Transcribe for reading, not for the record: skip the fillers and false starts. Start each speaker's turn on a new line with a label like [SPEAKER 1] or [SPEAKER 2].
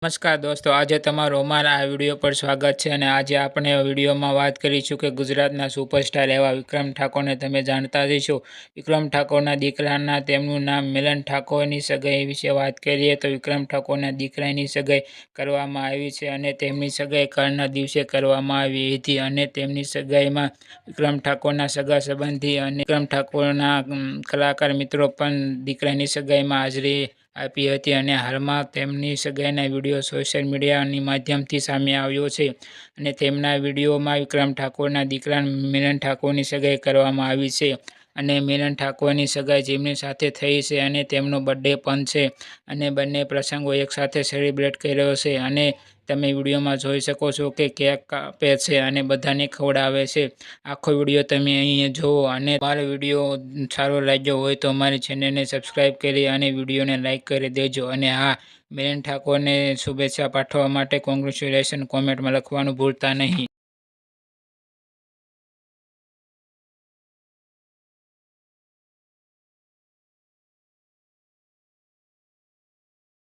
[SPEAKER 1] નમસ્કાર દોસ્તો, આજે તમારું અમારા આ વિડીયો પર સ્વાગત છે અને આજે આપણે વિડીયોમાં વાત કરીશું કે ગુજરાતના સુપરસ્ટાર એવા વિક્રમ ઠાકોરને તમે જાણતા હશો। વિક્રમ ઠાકોરના દીકરાના તેમનું નામ મિલન ઠાકોરની સગાઈ વિશે વાત કરીએ તો વિક્રમ ઠાકોરના દીકરાની સગાઈ કરવામાં આવી છે અને તેમની સગાઈ કાલના દિવસે કરવામાં આવી હતી અને તેમની સગાઈમાં વિક્રમ ઠાકોરના સગા સંબંધી અને વિક્રમ ઠાકોરના કલાકાર મિત્રો પણ દીકરાની સગાઈમાં હાજરી આપી હતી અને હાલમાં તેમની સગાઈના વિડીયો સોશિયલ મીડિયાની માધ્યમથી સામે આવ્યો છે અને તેમના વિડીયોમાં વિક્રમ ઠાકોરના દીકરા મિલન ઠાકોરની સગાઈ કરવામાં આવી છે અને મિલન ઠાકોરની સગાઈ જેમની સાથે થઈ છે અને તેમનો બર્થડે પણ છે અને બંને પ્રસંગો એકસાથે સેલિબ્રેટ કર્યો છે અને તમે વિડીયોમાં જોઈ શકો છો કે કેક કાપે છે અને બધાને ખવડાવે છે। આખો વિડીયો તમે અહીં જુઓ અને મારો વિડીયો સારો લાગ્યો હોય તો અમારી ચેનલને સબસ્ક્રાઈબ કરી અને વિડીયોને લાઈક કરી દેજો અને હા, મિલન ઠાકોરને શુભેચ્છા પાઠવવા માટે કોંગ્રેચ્યુલેશન કોમેન્ટમાં લખવાનું ભૂલતા નહીં।